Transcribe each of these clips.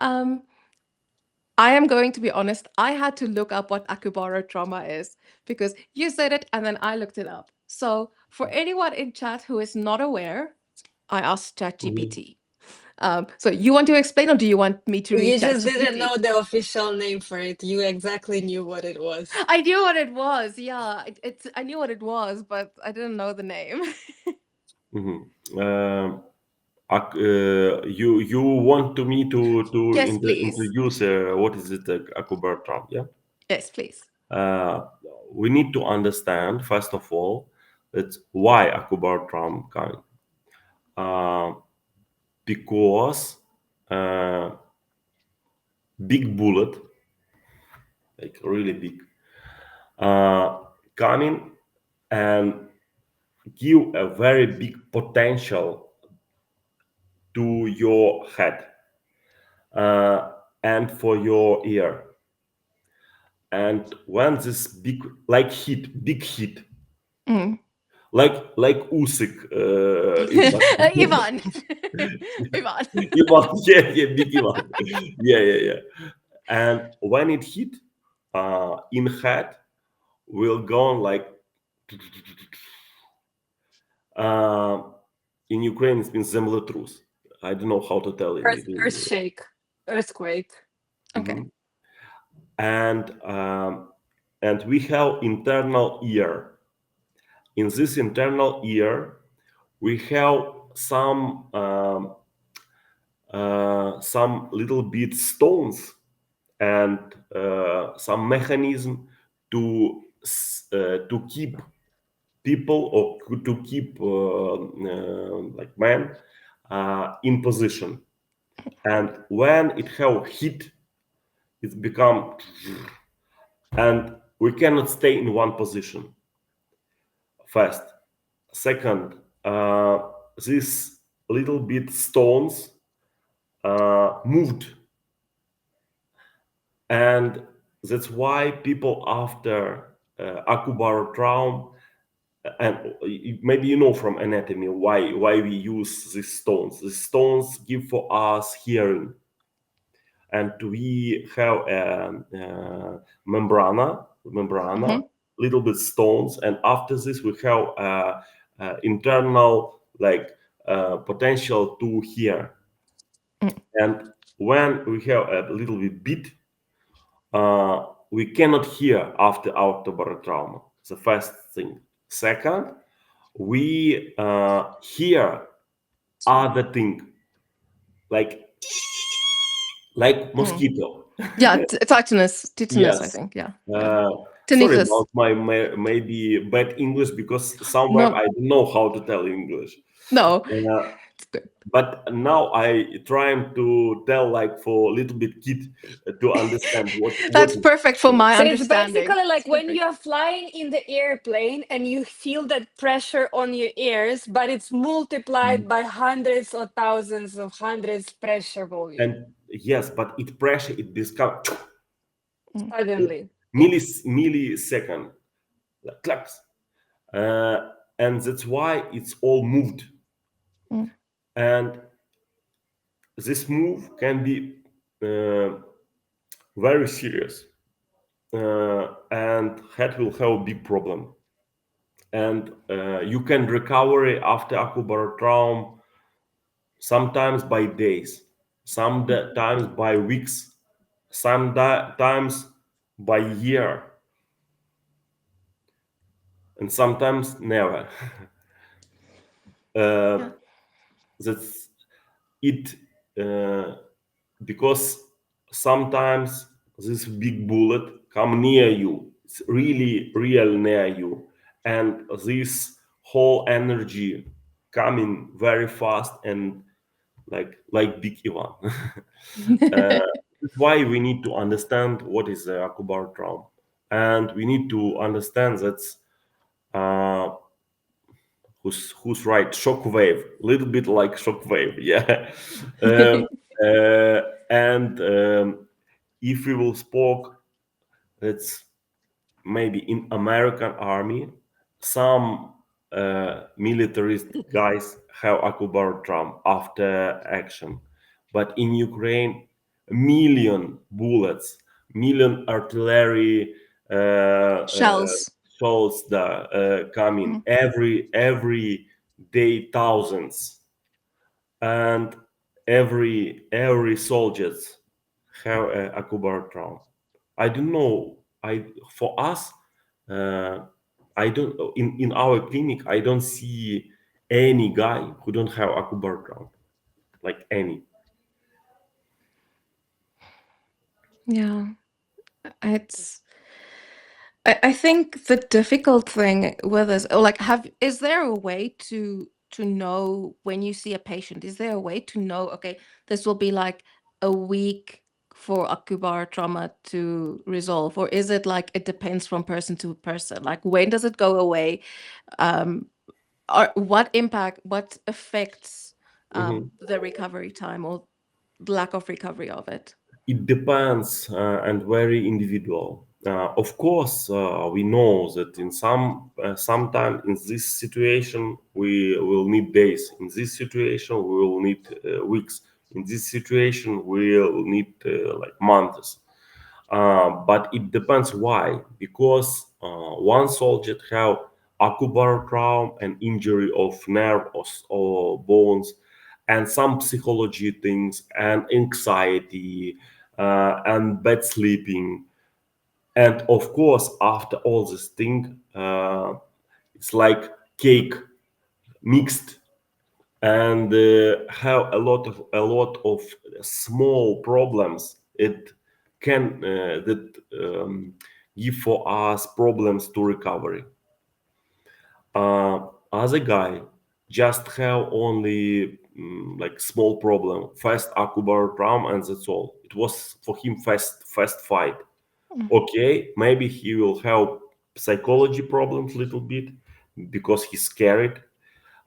I am going to be honest. I had to look up what Acubarotrauma is because you said it and then I looked it up. So, for anyone in chat who is not aware, I asked Mhm. ChatGPT. So, you want to explain or do you want me to read You just didn't ChatGPT? know the official name for it. You exactly knew what it was. I knew what it was. Yeah, I knew what it was, but I didn't know the name. Mhm. You want to me to Yes, please. introduce what is it, Akubartram? Yeah. Yes, please. Uh, we need to understand first of all that why Akubartram coming. Uh, because big bullet, like really big, coming and give a very big potential to your head and for your ear. And when this big hit, Mm. like Usyk, Ivan. Ivan. Ivan, yeah, big Ivan, yeah. And when it hit in head, will go on like uh, in Ukraine it means землетрус. I don't know how to tell in English. Earthshake, earthquake. Okay. Mhm. And we have internal ear. In this internal ear, we have some little bit stones and some mechanism to keep people or to keep like men in position. And when it have hit, it become, and we cannot stay in one position. First, second, these little bit stones moved, and that's why people after Akubarotrauma, and maybe you know from anatomy why we use these stones. These stones give for us hearing, and we have a membrana, Hmm. little bit stones, and after this we have internal like potential to hear. Mm. And when we have a little bit, we cannot hear after barotrauma. The first thing. Second, we hear other thing like Mm. mosquito. Yeah, tetanus, I Yes. think. Yeah, yeah. Uh, Sorry Tinnitus. about my maybe bad English because somewhere No, I don't know how to tell English. no. Uh, It's good. but now I trying to tell like for a little bit kid to understand what That's is. perfect for my So it's understanding. basically like It's when perfect. you're flying in the airplane and you feel that pressure on your ears, but it's multiplied by hundreds or thousands of hundreds pressure volume And yes, but it pressure it become Mm. suddenly. millisecond like claps, and that's why it's all moved. Mm. And this move can be uh, very serious, and head will have a big problem. And you can recover after Akubarotrauma sometimes by days, sometimes by weeks, sometimes by year, and sometimes never. Yeah. That's it, because sometimes this big bullet come near you. It's really real near you, and this whole energy coming very fast and like big Ivan. That's why we need to understand what is the Akubar trauma, and we need to understand that uh, who's right, shockwave, a little bit like shockwave, yeah. um, and if we will spoke, that's maybe in American army, some militarist guys have Akubar trauma after action, but in Ukraine million bullets, million artillery Shells. shells that coming Mhm. every day, thousands, and every soldiers have a acoustic. I don't know. I for us, uh, I don't in our clinic. I don't see any guy who don't have acoustic, like any. Yeah, it's. I think the difficult thing with this, or like, is there a way to know when you see a patient? Is there a way to know, okay, this will be like a week for Akubar trauma to resolve, or is it like it depends from person to person? Like, when does it go away? Um, or what affects Mhm. the recovery time or lack of recovery of it? It depends and very individual. Of course, we know that in sometime in this situation we will need days. In this situation, we will need weeks. In this situation, we will need like months. But it depends why. Because one soldier have acoustic trauma, an injury of nerve or bones, and some psychology things and anxiety and bad sleeping. And of course, after all this thing, it's like cake mixed and have a lot of small problems. It can that give for us problems to recovery. As a guy, just have only like small problem, fast acoustic trauma, and that's all. It was for him fast fight. Mm. Okay, maybe he will have psychology problems little bit because he's scared.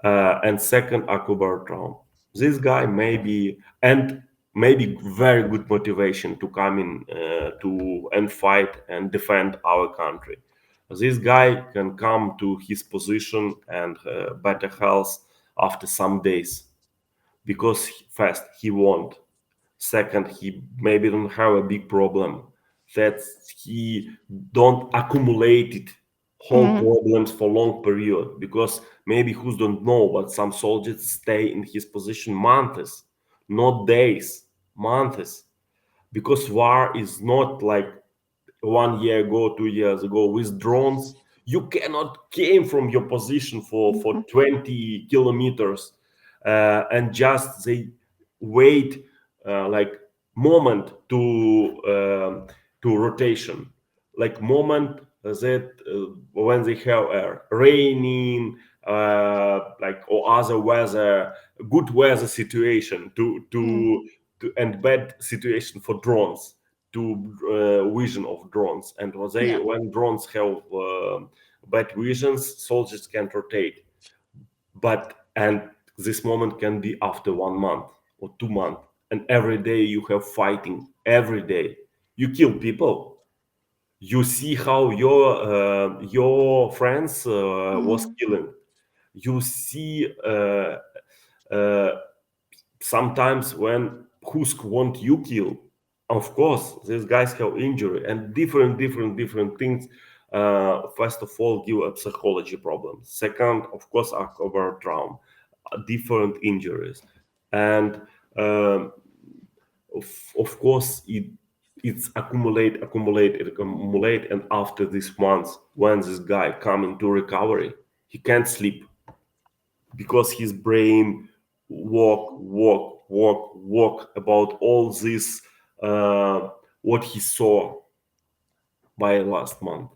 And second, acoustic. This guy maybe very good motivation to come in to and fight and defend our country. This guy can come to his position and better health after some days because first he won't. Second, he maybe don't have a big problem that he don't accumulate it whole Mm. problems for long period because maybe who don't know, but some soldiers stay in his position months, not days, months, because war is not like 1 year ago, 2 years ago with drones. You cannot came from your position for Mhm. 20 kilometers and just they wait like moment to rotation, like moment that when they have raining like or other weather, good weather situation Mm. to and bad situation for drones to vision of drones. And Yeah. when drones have bad visions, soldiers can rotate. But and this moment can be after 1 month or 2 months, and every day you have fighting. Every day you kill people. You see how your friends was Mm. killing. You see uh, sometimes when Husk want you kill, of course these guys have injury and different things. First of all, give a psychology problem. Second, of course, are cover trauma, different injuries, and um, of course it's accumulate, and after this month, when this guy come into recovery, he can't sleep because his brain walk about all this what he saw by last month.